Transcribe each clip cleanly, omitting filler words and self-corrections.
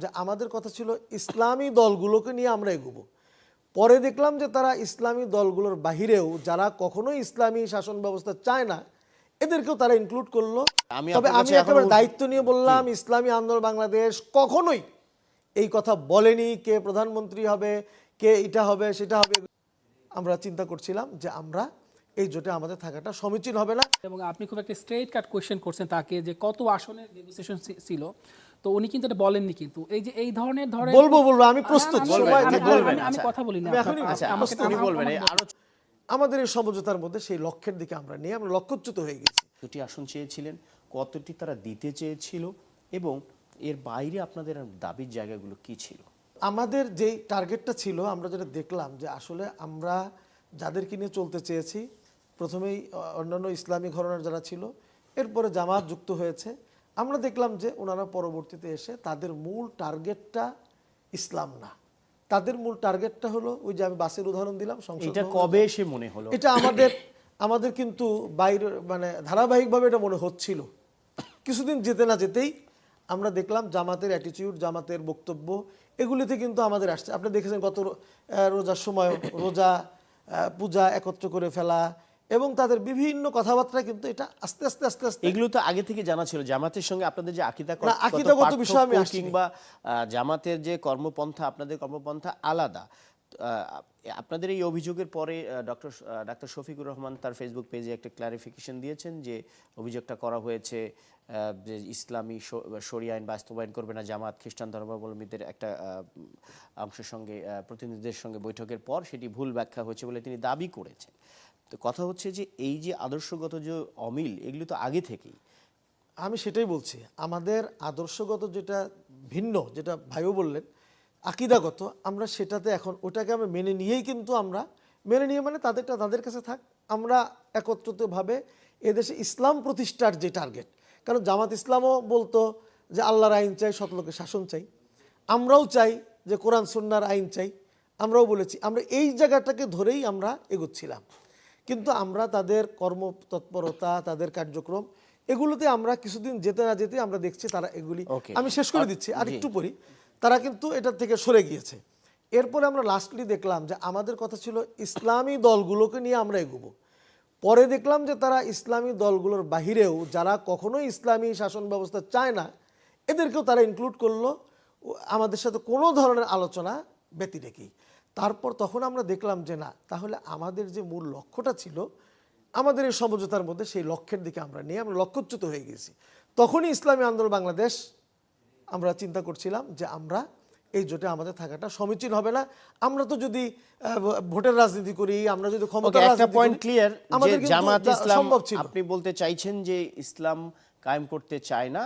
যে আমাদের কথা ছিল ইসলামী দলগুলোকে নিয়ে আমরা এগোবো। পরে দেখলাম যে তারা ইসলামী দলগুলোর বাহিরেও যারা কখনোই ইসলামী শাসন ব্যবস্থা চায় না এদেরকেও তারা ইনক্লুড করলো। তবে আমি একেবারে দায়িত্ব নিয়ে বললাম, ইসলামী আন্দোলন বাংলাদেশ কখনোই এই কথা বলেনি কে প্রধানমন্ত্রী হবে, কে এটা হবে সেটা হবে। আমরা চিন্তা করছিলাম যে আমরা এই জোটে আমাদের থাকাটা সমীচীন হবে না। এবং আপনি খুব একটা স্ট্রেট কাট কোয়েশ্চেন করছেন তাকে যে কত আসনের নেগোসিয়েশন ছিল, তো উনি কিন্তু এটা বলেননি। কিন্তু এই যে এই ধরনের বলবো আমি প্রস্তুত, আমি কথা বলি না, আমাদের এই সমঝোতার মধ্যে সেই লক্ষ্যের দিকে আমরা নিয়ে আমরা লক্ষ্যচ্যুত হয়ে গেছি। দুটি আসন চেয়েছিলেন, কতটি তারা দিতে চেয়েছিল এবং এর বাইরে আপনাদের দাবির জায়গাগুলো কি ছিল? আমাদের যেই টার্গেটটা ছিল, আমরা যেটা দেখলাম যে আসলে আমরা যাদেরকে নিয়ে চলতে চেয়েছি, প্রথমেই অন্যান্য ইসলামী ঘরানার যারা ছিল, এরপরে জামাত যুক্ত হয়েছে। আমরা দেখলাম যে ওনারা পরবর্তীতে এসে তাদের মূল টার্গেটটা ইসলাম না, তাদের মূল টার্গেটটা হলো ওই যে আমি বাসের উদাহরণ দিলাম, এটা কবে এসে মনে হলো? এটা আমাদের কিন্তু বাইরে মানে ধারাবাহিকভাবে এটা মনে হচ্ছিল। কিছুদিন যেতে না যেতেই আমরা দেখলাম জামাতের অ্যাটিটিউড, জামাতের বক্তব্য এগুলিতে কিন্তু আমাদের আসছে। আপনি দেখেছেন গত রোজার সময় রোজা পূজা একত্র করে ফেলা এবং তাদের বিভিন্ন কথাবার্তা, কিন্তু এটা আস্তে আস্তে আস্তে আস্তে এগুলো তো আগে থেকে জানা ছিল। জামাতের সঙ্গে আপনাদের যে আকিদাগত বিষয় আমি আসছি, কিংবা জামাতের যে কর্মপন্থা আপনাদের কর্মপন্থা আলাদা। আপনাদের এই অভিযোগের পরে ডাক্তার শফিকুর রহমান তার ফেসবুক পেজে একটা ক্লারিফিকেশন দিয়েছেন যে অভিযোগটা করা হয়েছে যে ইসলামী শরিয়া আইন বাস্তবায়ন করবে না জামাত, খ্রিস্টান ধর্মাবলম্বীদের একটা অংশের সঙ্গে প্রতিনিধিদের সঙ্গে বৈঠকের পর সেটি ভুল ব্যাখ্যা হয়েছে বলে তিনি দাবি করেছেন। তো কথা হচ্ছে যে এই যে আদর্শগত যে অমিল, এগুলো তো আগে থেকেই। আমি সেটাই বলছি, আমাদের আদর্শগত যেটা ভিন্ন, যেটা ভাইও বললেন আকিদাগত, আমরা সেটাতে এখন ওটাকে আমরা মেনে নিয়েই, কিন্তু আমরা মেনে নিয়ে মানে তাদেরটা তাদের কাছে থাক, আমরা একত্রিতভাবে এদেশে ইসলাম প্রতিষ্ঠার যে টার্গেট। কারণ জামাত ইসলামও বলতো যে আল্লাহর আইন চাই, সৎলোকের শাসন চাই, আমরাও চাই যে কোরআন সুন্নাহর আইন চাই, আমরাও বলেছি। আমরা এই জায়গাটাকে ধরেই আমরা এগোচ্ছিলাম, কিন্তু আমরা তাদের কর্মতৎপরতা, তাদের কার্যক্রম এগুলোতে আমরা কিছুদিন যেতে না যেতে আমরা দেখছি তারা এগুলি, আমি শেষ করে দিচ্ছি আর একটু পরি, তারা কিন্তু এটা থেকে সরে গিয়েছে। এরপরে আমরা লাস্টলি দেখলাম যে আমাদের কথা ছিল ইসলামী দলগুলোকে নিয়ে আমরা এগোবো। পরে দেখলাম যে তারা ইসলামী দলগুলোর বাহিরেও যারা কখনোই ইসলামী শাসন ব্যবস্থা চায় না এদেরকেও তারা ইনক্লুড করলো আমাদের সাথে কোনো ধরনের আলোচনা ব্যতিরেকেই। তারপর তখন আমরা দেখলাম যে না, তাহলে আমাদের যে মূল লক্ষ্যটা ছিল আমাদের এই সমঝোতার মধ্যে সেই লক্ষ্যের দিকে আমরা নিয়ে আমরা লক্ষ্যচ্যুত হয়ে গেছি। তখনই ইসলামী আন্দোলন বাংলাদেশ আমরা চিন্তা করছিলাম যে আমরা এই জোটে আমাদের থাকাটা সমীচীন হবে না। আমরা তো যদি ভোটের রাজনীতি করি, আমরা যদি ক্ষমতার রাজনীতি পয়েন্ট ক্লিয়ার, আমাদের জামাত ইসলাম সম্ভব ছিল। আপনি বলতে চাইছেন যে ইসলাম কায়েম করতে চায় না,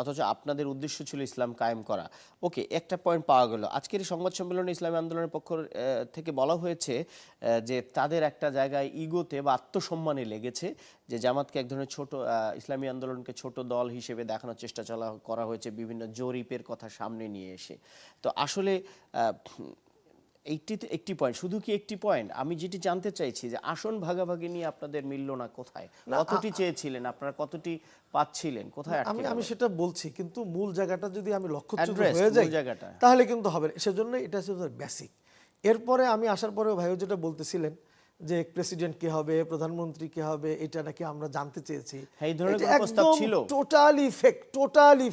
অথচ আপনাদের উদ্দেশ্য ছিল ইসলাম কায়েম করা। ওকে, একটা পয়েন্ট পাওয়া গেল। আজকের এই সংবাদ সম্মেলনে ইসলামী আন্দোলনের পক্ষ থেকে বলা হয়েছে যে তাদের একটা জায়গায় ইগোতে বা আত্মসম্মানে লেগেছে যে জামাতকে এক ধরনের ছোট, ইসলামী আন্দোলনকে ছোট দল হিসেবে দেখানোর চেষ্টা করা হয়েছে বিভিন্ন জরিপের কথা সামনে নিয়ে এসে। তো আসলে একটি পয়েন্ট, শুধু কি একটি পয়েন্ট? আমি যেটি জানতে চাইছি যে আসন ভাগাভাগি নিয়ে আপনাদের মিলল না কোথায়? কতটি চেয়েছিলেন আপনারা, কতটি পাচ্ছিলেন, কোথায়? আমি সেটা বলছি, কিন্তু মূল জায়গাটা যদি আমি লক্ষ্যচ্যুত হয়ে যাই তাহলে কিন্তু হবে। সেজন্য এটা হচ্ছে বেসিক। এরপরে আমি আসার পরেও ভাইও যেটা বলতেছিলেন যে প্রেসিডেন্ট কে হবে, প্রধানমন্ত্রী কে হবে, এটা নাকি আমরা জানতে চেয়েছি। এই ধরনের প্রস্তাব ছিল, টোটালি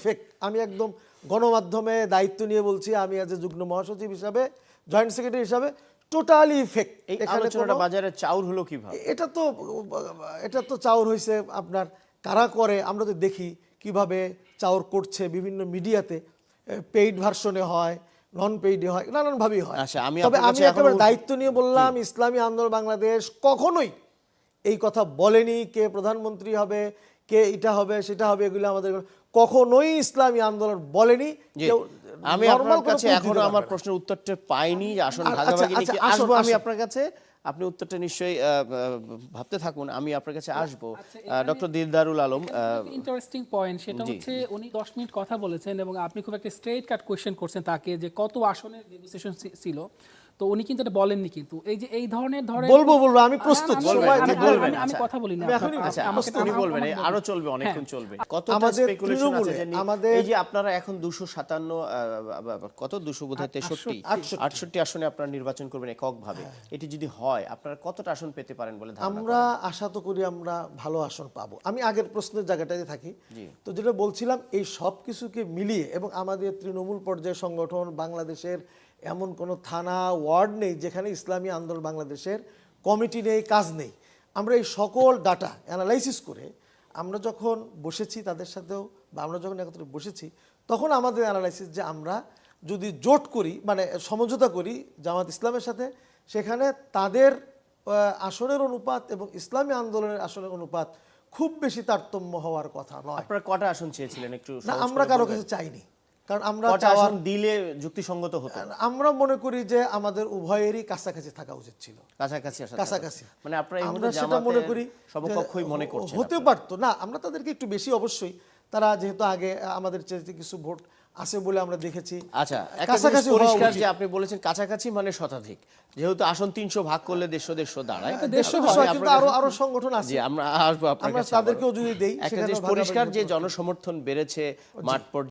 ফেক। আমি একদম গণমাধ্যমে দায়িত্ব নিয়ে বলছি, আমি আজ যুগ্ম মহাসচিব হিসাবে, জয়েন্ট সেক্রেটারি হিসাবে, টোটালি ফেক। এই আলোচনাটা বাজারে চাউর হলো কিভাবে? এটা তো চাউর হয়েছে আপনার কারা করে, আমরা তো দেখি কিভাবে চাউর করছে বিভিন্ন মিডিয়াতে, পেইড ভার্সনে হয়, নন পেইডে হয়, নানানভাবেই হয়। তবে আমি একেবারে দায়িত্ব নিয়ে বললাম, ইসলামী আন্দোলন বাংলাদেশ কখনোই এই কথা বলেনি কে প্রধানমন্ত্রী হবে, কে এটা হবে সেটা হবে, এগুলো আমাদের কখনোই ইসলামী আন্দোলন বলেনি। আমি আপনার কাছে এখনো আমার প্রশ্নের উত্তরটা পাইনি, আসন ভাগাভাগি নিয়ে আসবো আমি আপনার কাছে, আপনি উত্তরটা নিশ্চয়ই ভাবতে থাকুন, আমি আপনার কাছে আসবো। ডক্টর দিলদারুল আলম, ইন্টারেস্টিং পয়েন্ট, সেটা হচ্ছে উনি 10 মিনিট কথা বলেছেন এবং আপনি খুব একটা স্ট্রেট কাট কোয়েশ্চেন করছেন তাকে যে কত আসনের নেগোসিয়েশন ছিল, তো উনি কিন্তু এটা বলেননি, কিন্তু এই যে এই ধরনের বলবো আমি প্রস্তুত, সময় আমি- ঠিক আমি- বলবেন। আমি- আমি কথা বলি না, আমি এখনই আচ্ছা আমাকে- উনি আমাকে- বলবেন, আমাকে আরো বলবেন। চলবে, অনেকক্ষণ চলবে। কতটা আমাদের স্পেকুলেশন আছে তৃণমূলে, জানি, আমাদের- এই যে আপনারা এখন 257 কত 200 বোধহয় 63 68 আসনে আপনারা নির্বাচন করবেন এককভাবে, এটি যদি হয় আপনারা কতটা আসন পেতে পারেন বলে ধারণা আমরা আশা তো করি আমরা ভালো আসন পাবো। আমি আগের প্রশ্নের জায়গাটাতে থাকি, তো যেটা বলছিলাম এই সব কিছুকে মিলিয়ে, এবং আমাদের তৃণমূল পর্যায়ে সংগঠন বাংলাদেশের এমন কোনো থানা ওয়ার্ড নেই যেখানে ইসলামী আন্দোলন বাংলাদেশের কমিটি নেই, কাজ নেই। আমরা এই সকল ডাটা অ্যানালাইসিস করে আমরা যখন বসেছি তাদের সাথেও, বা আমরা যখন একত্রে বসেছি, তখন আমাদের অ্যানালাইসিস যে আমরা যদি জোট করি, মানে সমঝোতা করি জামাত ইসলামের সাথে, সেখানে তাদের আসনের অনুপাত এবং ইসলামী আন্দোলনের আসনের অনুপাত খুব বেশি তারতম্য হওয়ার কথা নয়। আপনারা কটা আসন চেয়েছিলেন একটু না, সহজ আমরা করে কারো বলবেন? কাছে চাইনি, কারণ আমরা কটা চাওয়ার, আসন দিলে যুক্তিসঙ্গত হতো? আমরা মনে করি যে আমাদের উভয়েরই কাছাকাছি থাকা উচিত ছিল, কাছাকাছি আসা, কাছাকাছি। মানে আপনারা এই আমরা মুহূর্তে সেটা মনে করি সমকক্ষই মনে যে করছেন হতে আপনারা? পারতো না, আমরা তাদেরকে একটু বেশি, অবশ্যই তারা যেহেতু আগে আমাদের চাইতে কিছু ভোট আছে বলে আমরা দেখেছি। আচ্ছা, একটা কাছাকাছি জিনিস হওয়া পরিষ্কার উচিত। যে আপনি বলেছেন কাছাকাছি মানে শতাধিক, যেহেতু আসন 300 ভাগ করলে 150 দাঁড়ায়। দেড়শো তাহলে হয়, আপনার কিন্তু আরো সংগঠন আছে, জি, আমরা আসবো আপনার আমরা কাছে তাদেরকেও আবারও। যদি দেই, একটা সেখানেও জিনিস ভাগাভাগি পরিষ্কার যে হতে পারে। জনসমর্থন বেড়েছে মাঠ পর্যায়ে।